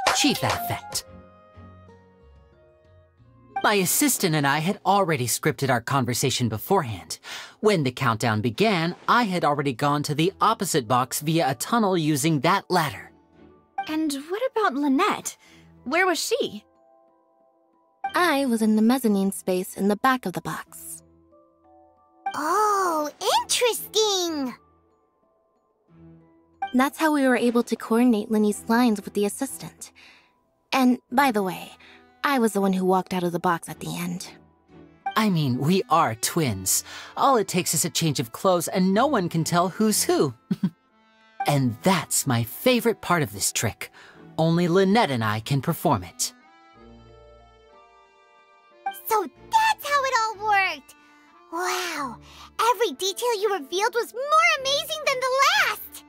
Achieve that effect. My assistant and I had already scripted our conversation beforehand. When the countdown began, I had already gone to the opposite box via a tunnel using that ladder. And what about Lynette? Where was she? I was in the mezzanine space in the back of the box. Oh, interesting! That's how we were able to coordinate Linny's lines with the assistant. And, by the way, I was the one who walked out of the box at the end. I mean, we are twins. All it takes is a change of clothes and no one can tell who's who. And that's my favorite part of this trick. Only Lynette and I can perform it. So that's how it all worked! Wow! Every detail you revealed was more amazing than the last!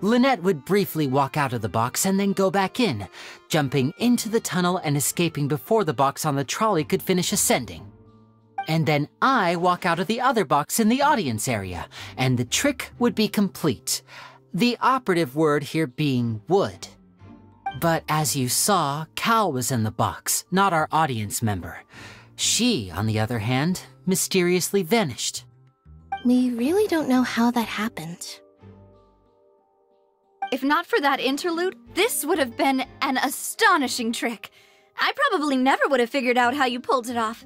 Lynette would briefly walk out of the box and then go back in, jumping into the tunnel and escaping before the box on the trolley could finish ascending. And then I walk out of the other box in the audience area, and the trick would be complete. The operative word here being would. But as you saw, Cal was in the box, not our audience member. She, on the other hand, mysteriously vanished. We really don't know how that happened. If not for that interlude, this would have been an astonishing trick. I probably never would have figured out how you pulled it off.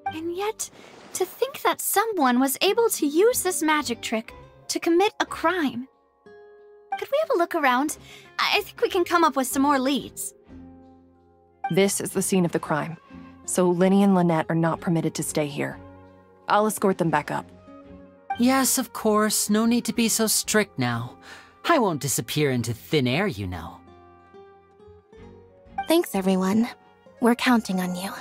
And yet, to think that someone was able to use this magic trick to commit a crime. Could we have a look around? I think we can come up with some more leads. This is the scene of the crime, so Linny and Lynette are not permitted to stay here. I'll escort them back up. Yes, of course. No need to be so strict now. I won't disappear into thin air, you know. Thanks, everyone. We're counting on you.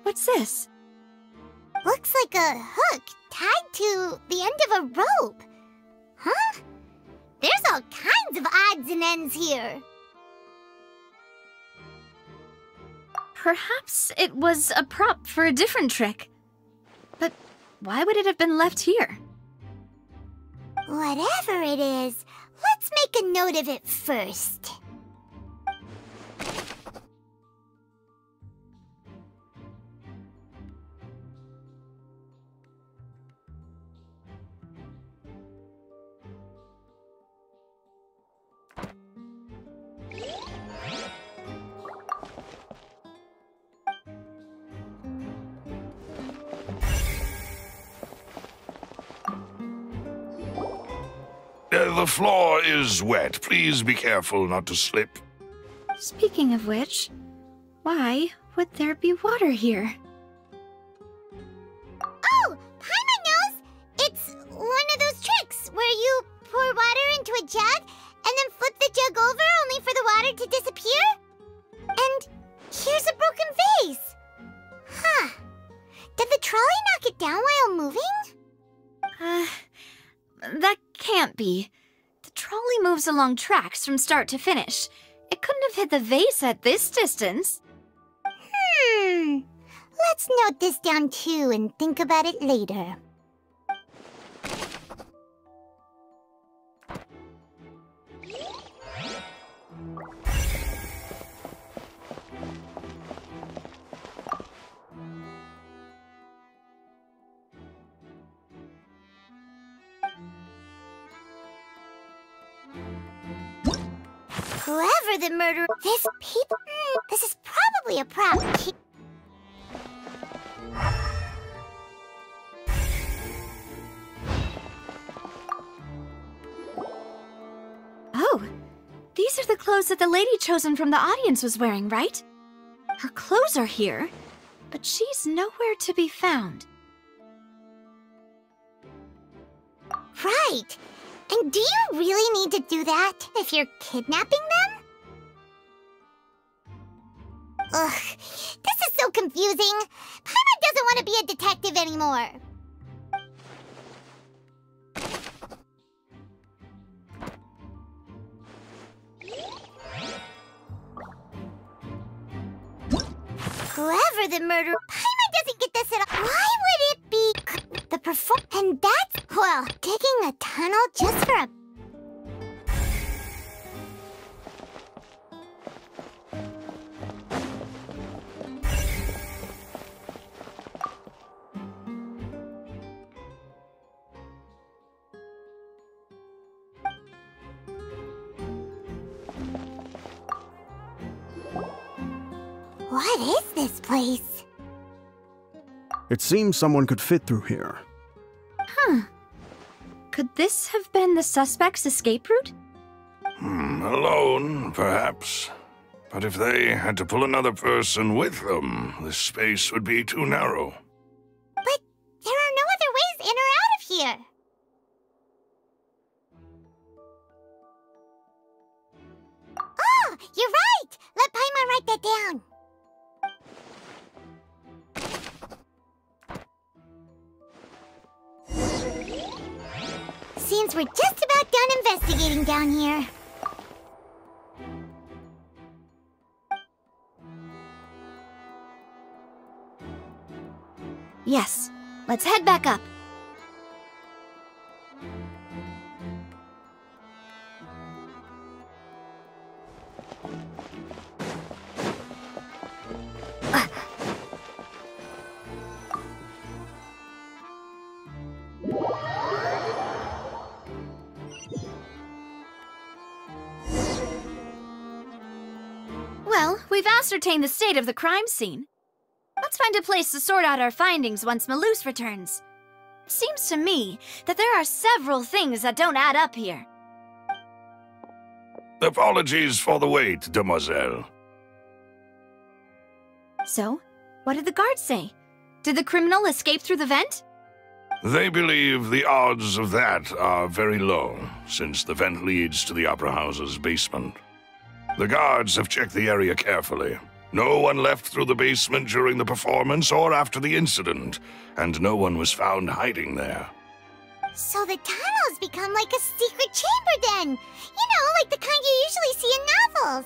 What's this? Looks like a hook tied to the end of a rope. Huh? There's all kinds of odds and ends here. Perhaps it was a prop for a different trick. But why would it have been left here? Whatever it is, let's make a note of it first. The floor is wet. Please be careful not to slip. Speaking of which, why would there be water here? Oh, Paimon knows! It's one of those tricks where you pour water into a jug and then flip the jug over only for the water to disappear. And here's a broken vase. Huh. Did the trolley knock it down while moving? That can't be. The trolley moves along tracks from start to finish. It couldn't have hit the vase at this distance. Let's note this down too and think about it later. Whoever the murderer... This is probably a prop. Oh, these are the clothes that the lady chosen from the audience was wearing, right? Her clothes are here, but she's nowhere to be found. Right. And do you really need to do that if you're kidnapping them? Ugh, this is so confusing. Paimon doesn't want to be a detective anymore. Whoever the murderer... Paimon doesn't get this at all. Why would it be the And that's... Well, digging a tunnel just for a... What is this place? It seems someone could fit through here. Huh. Could this have been the suspect's escape route? Alone, perhaps. But if they had to pull another person with them, the space would be too narrow. But there are no other ways in or out of here. Oh, you're right! Let Paimon write that down. Seems we're just about done investigating down here. Yes, let's head back up. Well, we've ascertained the state of the crime scene. Let's find a place to sort out our findings once Malus returns. It seems to me that there are several things that don't add up here. Apologies for the wait, demoiselle. So, what did the guards say? Did the criminal escape through the vent? They believe the odds of that are very low, since the vent leads to the Opera House's basement. The guards have checked the area carefully. No one left through the basement during the performance or after the incident, and no one was found hiding there. So the tunnel's become like a secret chamber then! You know, like the kind you usually see in novels!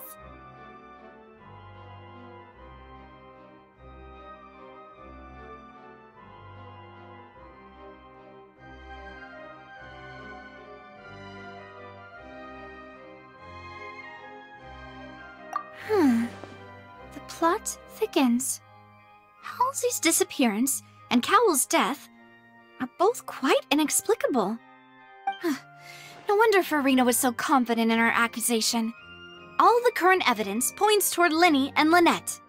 The plot thickens. Halsey's disappearance and Cowell's death are both quite inexplicable. No wonder Farina was so confident in her accusation. All the current evidence points toward Linny and Lynette.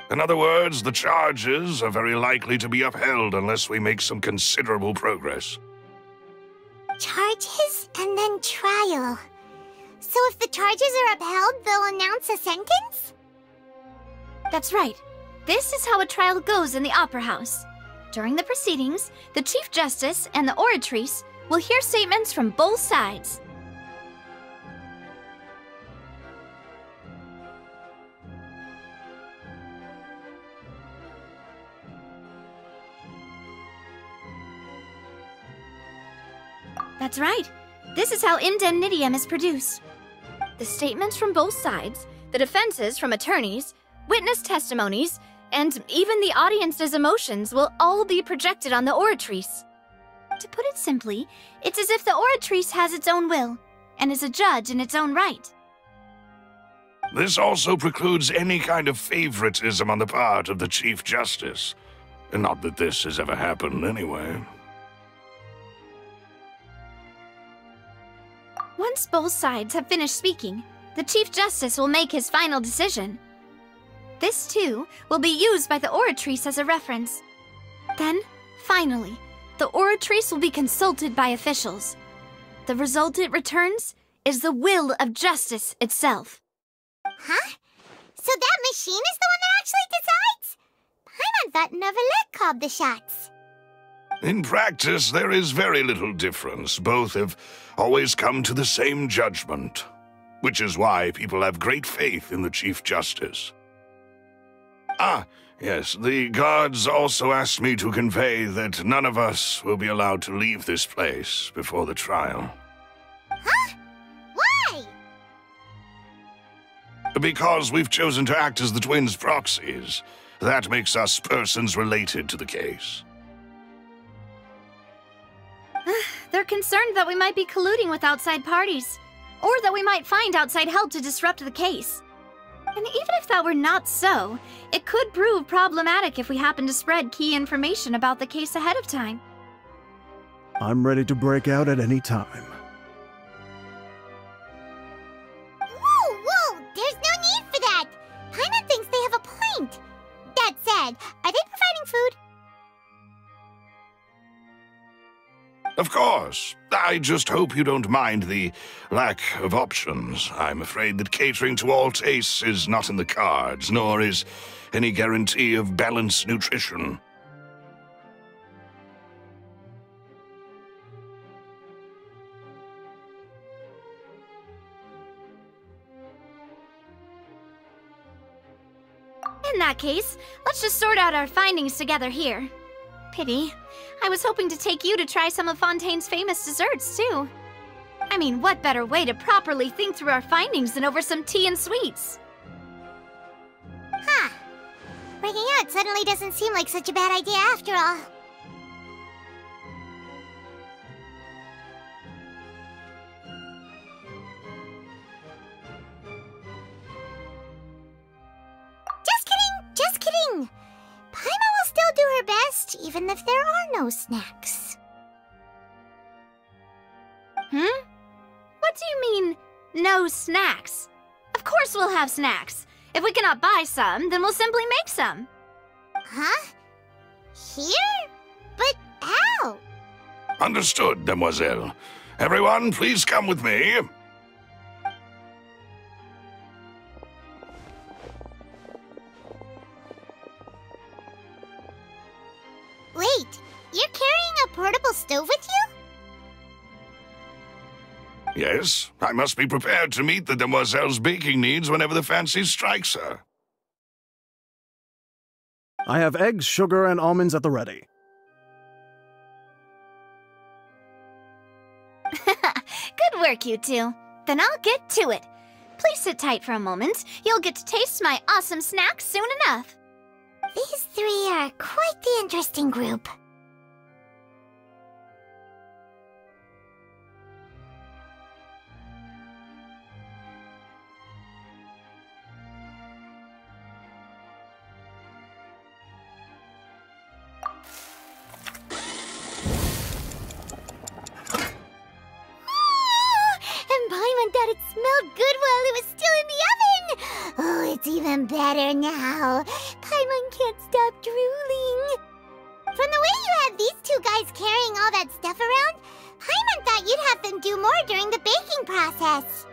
In other words, the charges are very likely to be upheld unless we make some considerable progress. Charges and then trial. So if the charges are upheld, they'll announce a sentence? That's right. This is how a trial goes in the Opera House. During the proceedings, the Chief Justice and the Oratrice will hear statements from both sides. That's right. This is how indemnitium is produced. The statements from both sides, the defenses from attorneys, witness testimonies, and even the audience's emotions will all be projected on the Oratrice. To put it simply, it's as if the Oratrice has its own will, and is a judge in its own right. This also precludes any kind of favoritism on the part of the Chief Justice. And not that this has ever happened anyway. Once both sides have finished speaking, the Chief Justice will make his final decision. This, too, will be used by the Oratrice as a reference. Then, finally, the Oratrice will be consulted by officials. The result it returns is the will of justice itself. Huh? So that machine is the one that actually decides? Paimon thought Neverlet called the shots. In practice, there is very little difference. Both have always come to the same judgment, which is why people have great faith in the Chief Justice. Ah, yes, the guards also asked me to convey that none of us will be allowed to leave this place before the trial. Huh? Why? Because we've chosen to act as the twins' proxies. That makes us persons related to the case. They're concerned that we might be colluding with outside parties, or that we might find outside help to disrupt the case. And even if that were not so, it could prove problematic if we happen to spread key information about the case ahead of time. I'm ready to break out at any time. Whoa! There's no need for that! Paimon thinks they have a point. That said, are they providing food? Of course. I just hope you don't mind the lack of options. I'm afraid that catering to all tastes is not in the cards, nor is any guarantee of balanced nutrition. In that case, let's just sort out our findings together here. Pity. I was hoping to take you to try some of Fontaine's famous desserts, too. I mean, what better way to properly think through our findings than over some tea and sweets? Huh. Breaking out suddenly doesn't seem like such a bad idea after all. Just kidding! Paimon will still do her best, even if there are no snacks. What do you mean, no snacks? Of course we'll have snacks. If we cannot buy some, then we'll simply make some. Huh? Here? But how? Understood, demoiselle. Everyone, please come with me. Wait, you're carrying a portable stove with you? Yes, I must be prepared to meet the demoiselle's baking needs whenever the fancy strikes her. I have eggs, sugar, and almonds at the ready. Good work, you two. Then I'll get to it. Please sit tight for a moment. You'll get to taste my awesome snacks soon enough. These three are quite the interesting group. And Paimon thought it smelled good while it was still in the oven! Oh, it's even better now. Paimon can't stop drooling. From the way you had these two guys carrying all that stuff around, Paimon thought you'd have them do more during the baking process.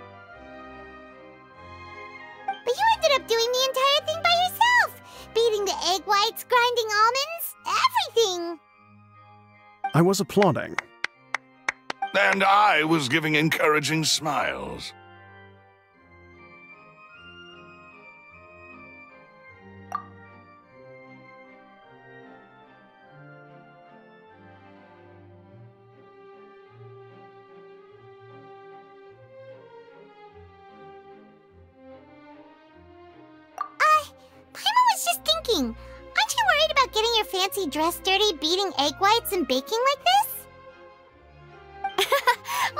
But you ended up doing the entire thing by yourself! Beating the egg whites, grinding almonds, everything! I was applauding. And I was giving encouraging smiles. Paimon was just thinking, aren't you worried about getting your fancy dress dirty beating egg whites and baking like this?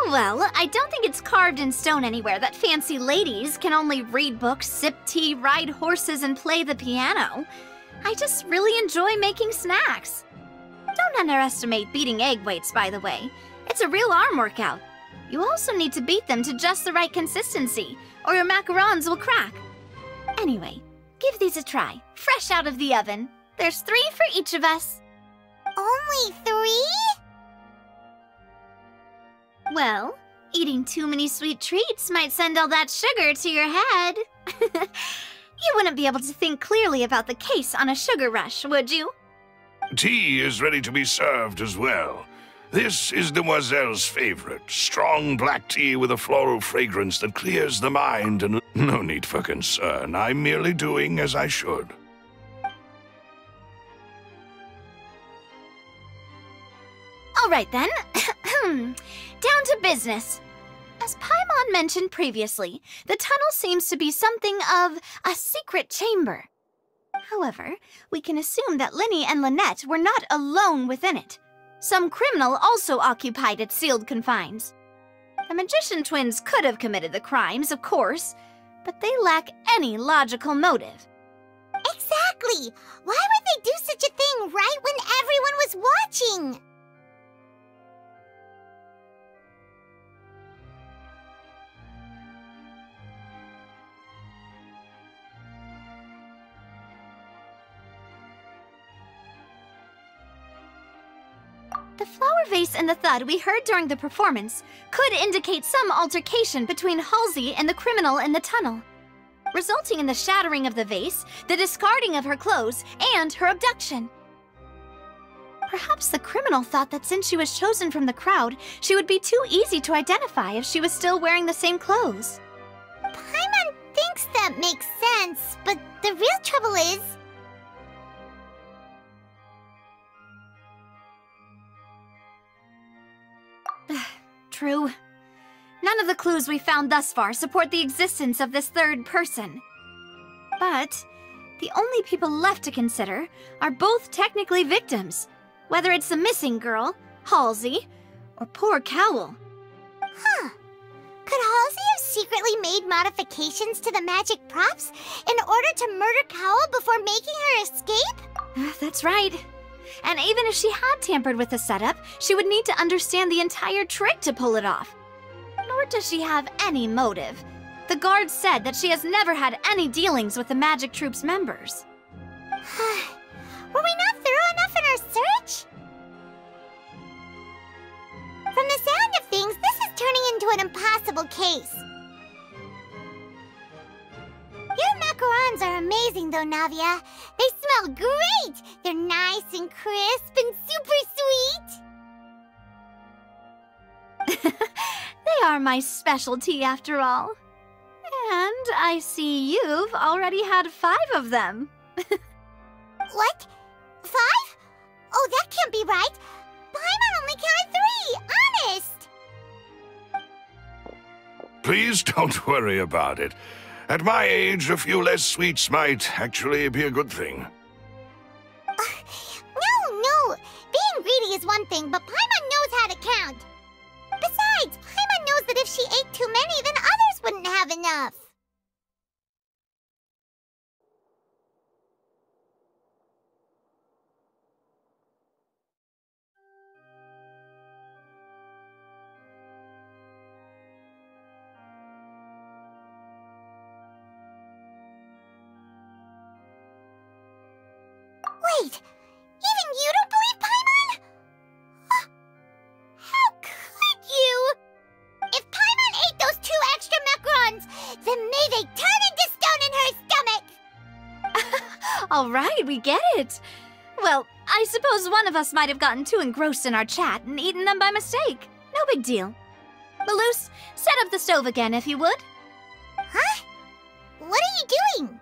Well, I don't think it's carved in stone anywhere that fancy ladies can only read books, sip tea, ride horses, and play the piano. I just really enjoy making snacks. Don't underestimate beating egg whites, by the way. It's a real arm workout. You also need to beat them to just the right consistency, or your macarons will crack. Anyway, give these a try, fresh out of the oven. There's 3 for each of us. Only 3? Well, eating too many sweet treats might send all that sugar to your head. You wouldn't be able to think clearly about the case on a sugar rush, would you? Tea is ready to be served as well. This is Demoiselle's favorite. Strong black tea with a floral fragrance that clears the mind and... No need for concern. I'm merely doing as I should. All right then. Down to business. As Paimon mentioned previously, the tunnel seems to be something of a secret chamber. However, we can assume that Linny and Lynette were not alone within it. Some criminal also occupied its sealed confines. The magician twins could have committed the crimes, of course, but they lack any logical motive. Exactly! Why would they do such a thing right when everyone was watching? The flower vase and the thud we heard during the performance could indicate some altercation between Halsey and the criminal in the tunnel, resulting in the shattering of the vase, the discarding of her clothes, and her abduction. Perhaps the criminal thought that since she was chosen from the crowd, she would be too easy to identify if she was still wearing the same clothes. Paimon thinks that makes sense, but the real trouble is... True. None of the clues we found thus far support the existence of this third person. But the only people left to consider are both technically victims, whether it's the missing girl, Halsey, or poor Cowl. Huh. Could Halsey have secretly made modifications to the magic props in order to murder Cowl before making her escape? That's right. And even if she had tampered with the setup, she would need to understand the entire trick to pull it off. Nor does she have any motive. The guards said that she has never had any dealings with the Magic Troop's members. Were we not thorough enough in our search? From the sound of things, this is turning into an impossible case. Your macarons are amazing, though, Navia. They smell great! They're nice and crisp and super sweet! They are my specialty, after all. And I see you've already had 5 of them. What? 5? Oh, that can't be right. Paimon only counted 3, honest! Please don't worry about it. At my age, a few less sweets might actually be a good thing. No. Being greedy is one thing, but Paimon knows how to count. Besides, Paimon knows that if she ate too many, then others wouldn't have enough. Wait, even you don't believe Paimon? How could you? If Paimon ate those 2 extra macarons, then may they turn into stone in her stomach! All right, we get it. Well, I suppose one of us might have gotten too engrossed in our chat and eaten them by mistake. No big deal. Maloose, set up the stove again, if you would. Huh? What are you doing?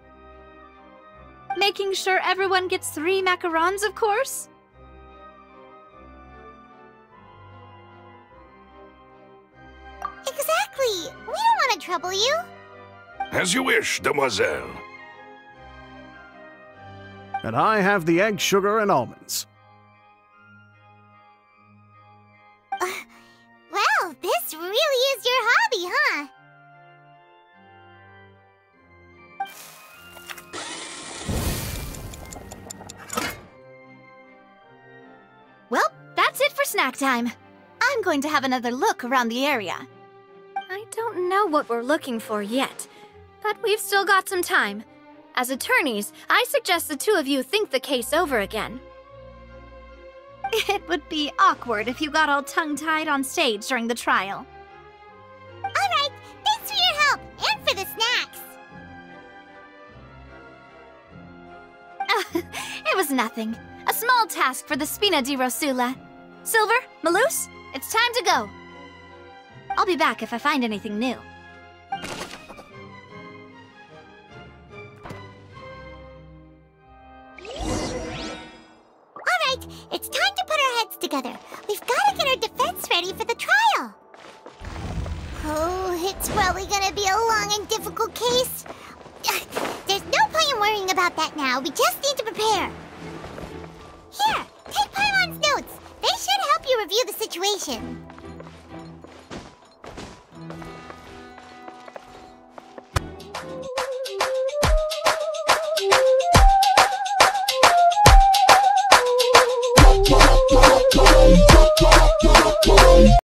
Making sure everyone gets 3 macarons, of course. Exactly. We don't want to trouble you. As you wish, demoiselle. And I have the egg, sugar, and almonds. Well, this really is your hobby, huh? Well, that's it for snack time. I'm going to have another look around the area. I don't know what we're looking for yet, But we've still got some time. As attorneys, I suggest the two of you think the case over again. It would be awkward if you got all tongue-tied on stage during the trial. All right, thanks for your help and for the snacks. It was nothing. A small task for the Spina di Rosula. Silver, Maloose, it's time to go. I'll be back if I find anything new. All right, it's time to put our heads together. We've got to get our defense ready for the trial. Oh, it's probably gonna be a long and difficult case. There's no point in worrying about that now. We just need to prepare. Here, take Paimon's notes. They should help you review the situation.